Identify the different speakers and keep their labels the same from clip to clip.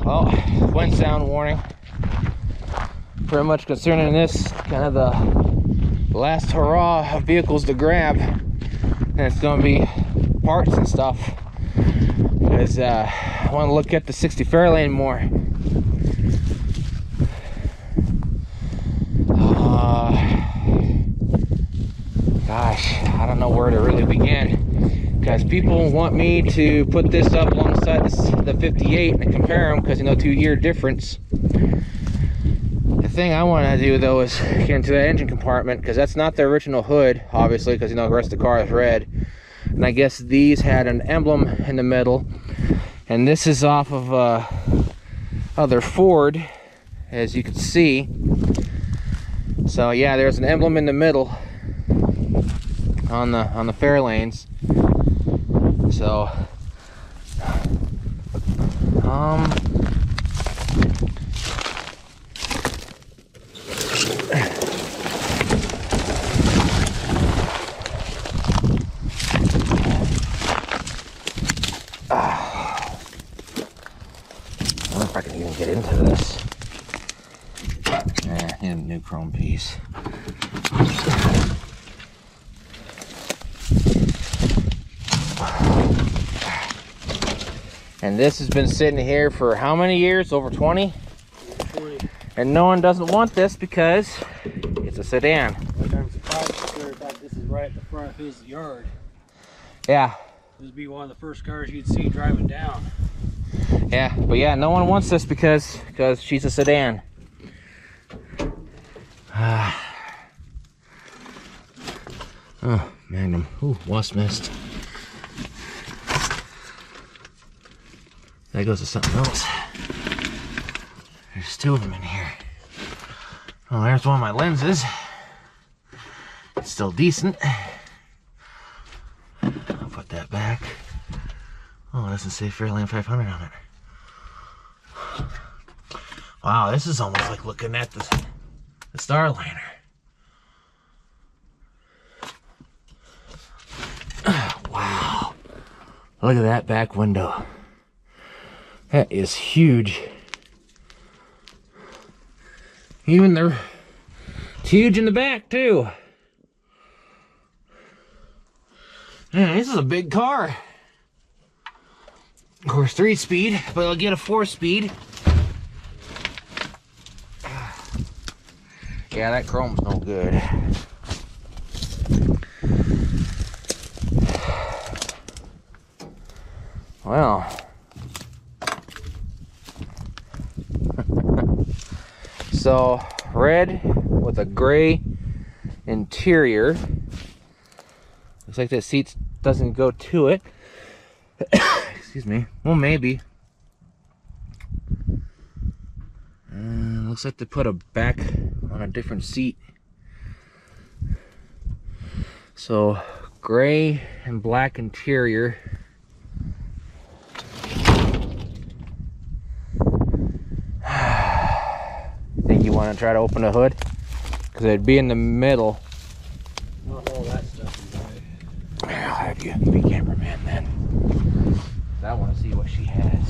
Speaker 1: Well, wind sound warning. Pretty much concerning this, kind of the last hurrah of vehicles to grab. And it's going to be parts and stuff. Because I want to look at the 60 Fairlane more. Gosh, I don't know where to really begin. Because people want me to put this up alongside the 58 and compare them because, you know, 2-year difference. The thing I want to do though is get into the engine compartment, because that's not the original hood, obviously, because, you know, the rest of the car is red. And I guess these had an emblem in the middle, and this is off of other Ford, as you can see. So yeah, there's an emblem in the middle on the Fairlanes. So I wonder if I can even get into this. Yeah, need a new chrome piece. And this has been sitting here for how many years? Over 20?
Speaker 2: 20.
Speaker 1: And no one doesn't want this because it's a sedan.
Speaker 2: I'm surprised that this is right at the front of his yard.
Speaker 1: Yeah.
Speaker 2: This would be one of the first cars you'd see driving down.
Speaker 1: Yeah, but yeah, no one wants this because she's a sedan. Oh, Magnum. Ooh, wasp nest. That goes to something else. There's 2 of them in here. Oh, there's one of my lenses. It's still decent. I'll put that back. Oh, it doesn't say Fairlane 500 on it. Wow, this is almost like looking at the Starliner. Wow. Look at that back window. That is huge. Even it's huge in the back too. Man, this is a big car. Of course, 3-speed, but I'll get a 4-speed. Yeah, that chrome's no good. Well. So, red with a gray interior. Looks like the seat doesn't go to it. Excuse me. Well, maybe. Looks like they put a back on a different seat. So, gray and black interior. Think you want to try to open the hood? Because it'd be in the middle.
Speaker 2: Not all that stuff inside.
Speaker 1: I'll have you be cameraman then. I want to see what she has.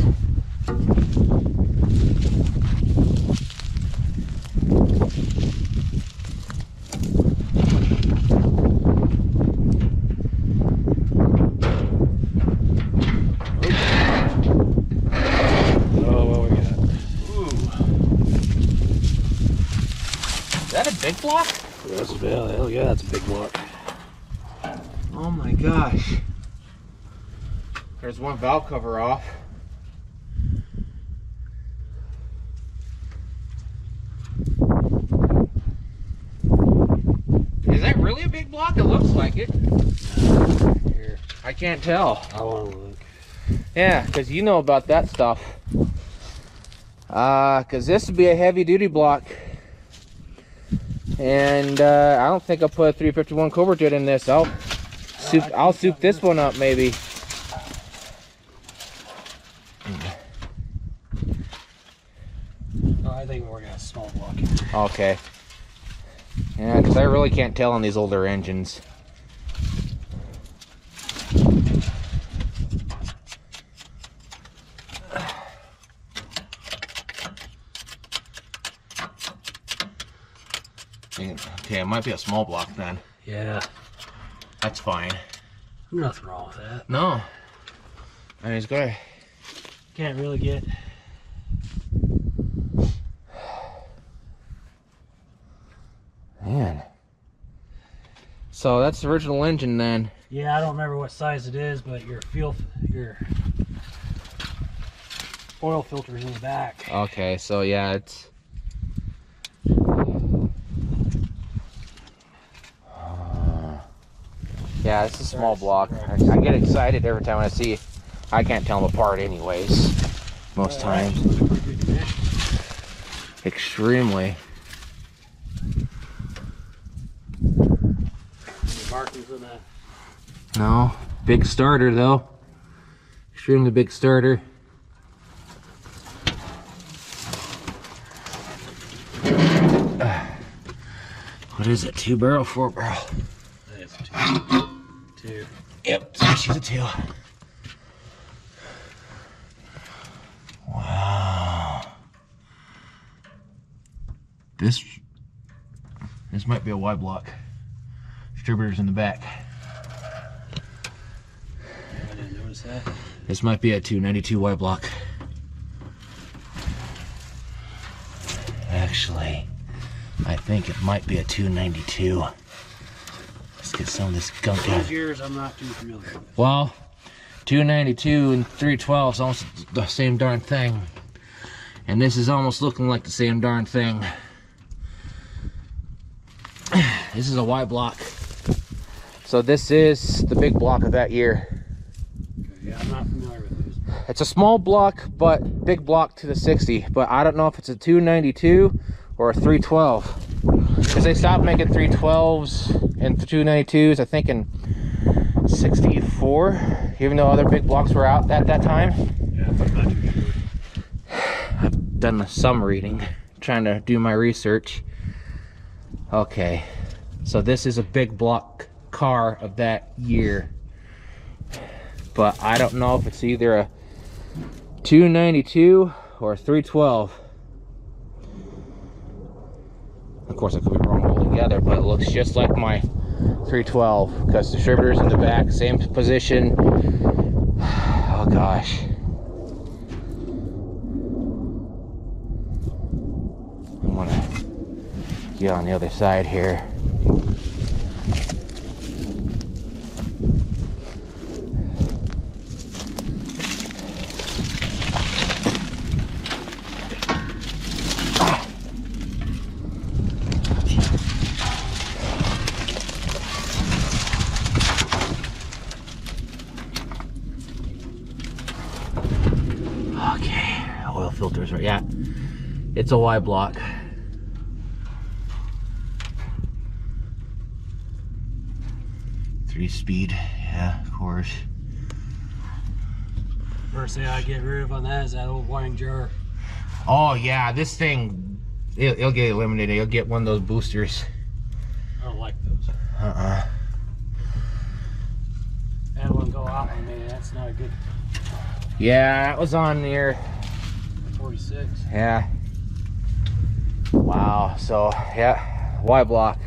Speaker 2: Oh, what we got?
Speaker 1: Is that a big block?
Speaker 2: Hell yeah, that's a big block.
Speaker 1: Oh my gosh. There's one valve cover off. Is that really a big block? It looks like it.
Speaker 2: Here,
Speaker 1: I can't tell.
Speaker 2: I want to look.
Speaker 1: Yeah, because you know about that stuff. Because this would be a heavy duty block. And I don't think I'll put a 351 Cobra jet in this. I'll soup this one up maybe.
Speaker 2: No, I think we're gonna small block here.
Speaker 1: Okay. Yeah, because I really can't tell on these older engines. Okay, it might be a small block then.
Speaker 2: Yeah.
Speaker 1: That's fine.
Speaker 2: Nothing wrong with that.
Speaker 1: No. I mean, it's good.
Speaker 2: Can't really get.
Speaker 1: Man. So that's the original engine then.
Speaker 2: Yeah, I don't remember what size it is, but your oil filter is in the back.
Speaker 1: Okay, so yeah, it's. Yeah, it's a small block. I get excited every time I see. I can't tell them apart, anyways. Most times. Extremely.
Speaker 2: Any markings on that?
Speaker 1: No, big starter though. Extremely big starter. What is it? 2 barrel, 4 barrel?
Speaker 2: It's two.
Speaker 1: Yep, she's a 2. Wow. This might be a Y block. Distributors in the back.
Speaker 2: I didn't notice that.
Speaker 1: This might be a 292 Y block. Actually, I think it might be a 292. Let's get some of this gunk out.
Speaker 2: Those years I'm not too familiar with.
Speaker 1: Well, 292 and 312 is almost the same darn thing. And this is almost looking like the same darn thing. This is a Y block. So this is the big block of that year.
Speaker 2: Okay, yeah, I'm not familiar with those.
Speaker 1: It's a small block, but big block to the 60. But I don't know if it's a 292 or a 312. Because they stopped making 312s and 292s, I think, in 64. Even though other big blocks were out at that time.
Speaker 2: Yeah, I'm not too sure.
Speaker 1: I've done some reading, trying to do my research. Okay, so this is a big block car of that year. But I don't know if it's either a 292 or a 312. Of course, I could be wrong altogether, but it looks just like my 312 because distributors in the back, same position. Oh gosh. I'm gonna get on the other side here. Filters, right? Yeah, it's a Y block. Three-speed, yeah, of course.
Speaker 2: First thing I get rid of on that is that old wine jar.
Speaker 1: Oh yeah, this thing, it'll get eliminated. You'll get one of those boosters.
Speaker 2: I don't like those. That one go out on me. That's not a good.
Speaker 1: Yeah, it was on near
Speaker 2: 46.
Speaker 1: Yeah. Wow. So yeah, Y block.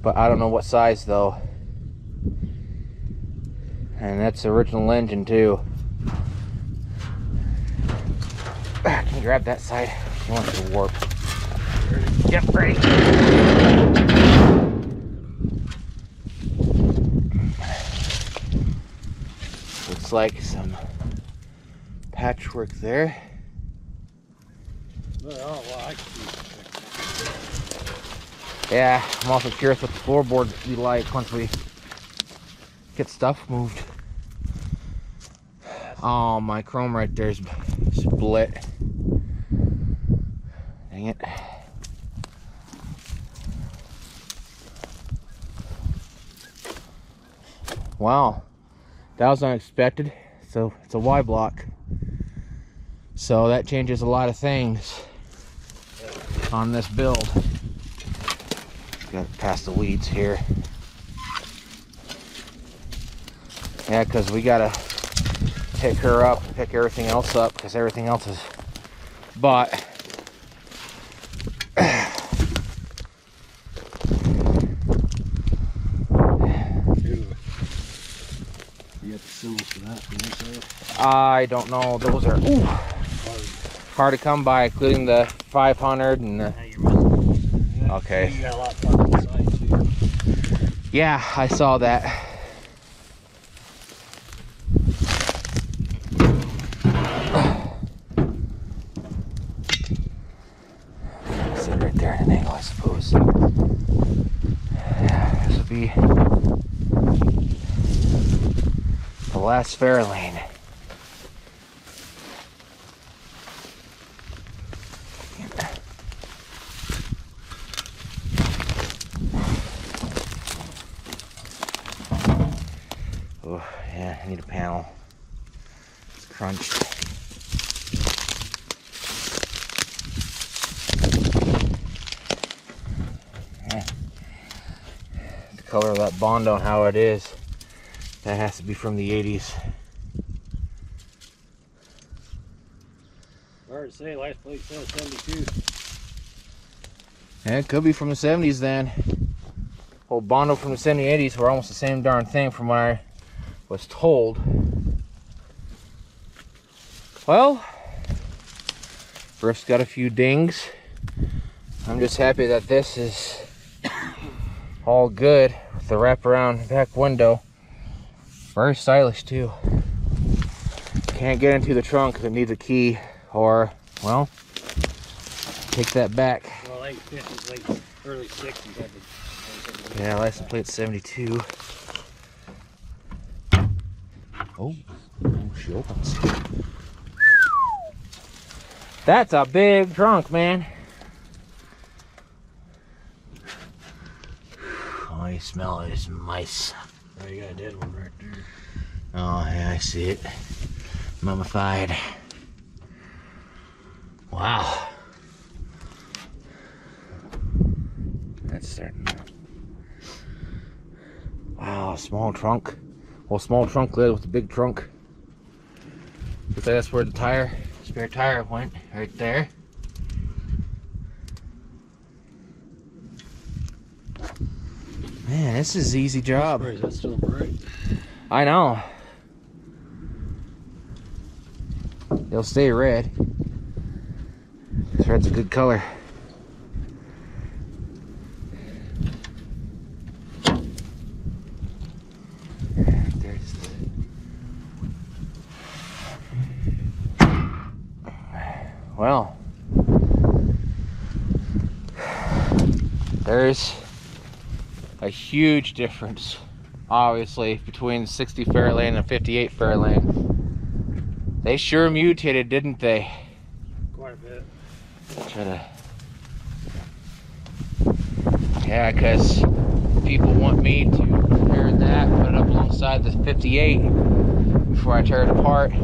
Speaker 1: But I don't know what size though. And that's the original engine too. Can you grab that side? You want it to warp. Yep, ready. Looks like some patchwork there.
Speaker 2: Oh, well, I can see.
Speaker 1: Yeah, I'm also curious what the floorboard would be like once we get stuff moved. Oh, my chrome right there is split. Dang it. Wow, that was unexpected. So it's a Y block. So that changes a lot of things on this build. Got past the weeds here. Yeah, because we gotta pick her up, pick everything else up, because everything else is bought.
Speaker 2: You got the symbols for that from your side?
Speaker 1: I don't know. Those are hard to come by, including the 500 and the...
Speaker 2: Yeah,
Speaker 1: Okay.
Speaker 2: you got a lot of parts inside too.
Speaker 1: Yeah, I saw that. Sit right there at an angle, I suppose. Yeah, this will be the last Fairlane. Oh, yeah, I need a panel. It's crunched. Yeah. The color of that Bondo, how it is, that has to be from the 80s.
Speaker 2: Hard to say, license plate says 72.
Speaker 1: Yeah, it could be from the 70s then. Old Bondo from the 70s, 80s were almost the same darn thing from what I was told. Well, first got a few dings. I'm just happy that this is all good with the wraparound back window. Very stylish too. Can't get into the trunk if it needs a key, or, well, take that back.
Speaker 2: Well, late 50s, late early 60s, I think.
Speaker 1: Yeah, license plate 72. Oh, she opens. That's a big trunk, man. Oh, you smell it. It's mice.
Speaker 2: Oh, you got a dead one right there.
Speaker 1: Oh, yeah, I see it. Mummified. Wow. That's starting to... Wow, small trunk. Well, small trunk lid with the big trunk. Looks like that's where the tire, spare tire went, right there. Man, this is an easy job.
Speaker 2: Is that still bright?
Speaker 1: I know. They'll stay red. This red's a good color. Well, there's a huge difference, obviously, between the 60 Fairlane and the 58 Fairlane. They sure mutated, didn't they?
Speaker 2: Quite a bit.
Speaker 1: Try to... Yeah, because people want me to compare that, put it up alongside the 58 before I tear it apart.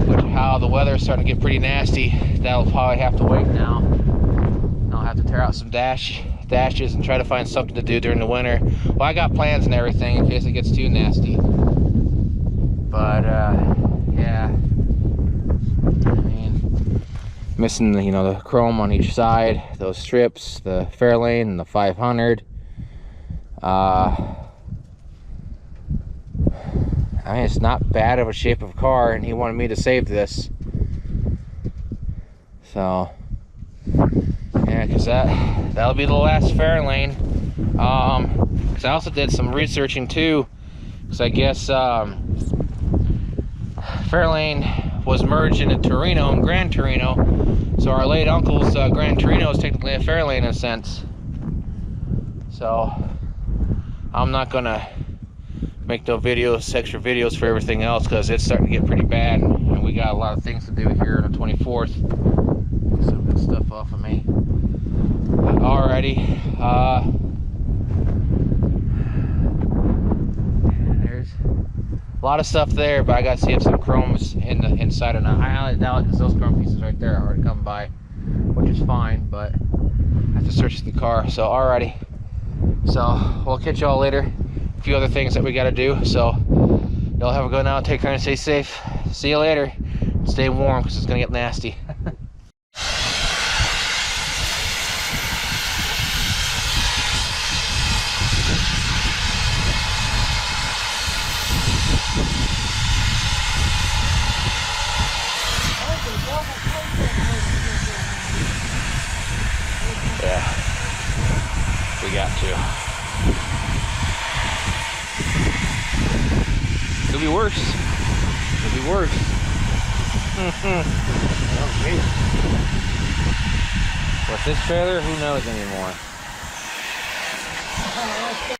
Speaker 1: Which, how the weather's starting to get pretty nasty, that'll probably have to wait now. I'll have to tear out some dashes and try to find something to do during the winter. Well, I got plans and everything in case it gets too nasty. But yeah, I mean, missing the, the chrome on each side, those strips, the Fairlane and the 500. I mean, it's not bad of a shape of a car, and he wanted me to save this. So, yeah, because that'll be the last Fairlane. Because I also did some researching too, because I guess Fairlane was merged into Torino and Gran Torino, so our late uncle's Gran Torino is technically a Fairlane in a sense. So, I'm not gonna make no videos, extra videos for everything else, because it's starting to get pretty bad, and we got a lot of things to do here on the 24th. Get some good stuff off of me. But alrighty, there's a lot of stuff there, but I gotta see if some chrome's in the inside or not. I highly doubt it, because those chrome pieces right there are hard to come by, which is fine, but I have to search the car. So alrighty, so we'll catch y'all later. Few other things that we got to do, so y'all have a good night, take care and stay safe. See you later. Stay warm because it's gonna get nasty. got to. Could be worse. Could be worse.
Speaker 2: Okay.
Speaker 1: With this trailer, who knows anymore?
Speaker 2: Let's go.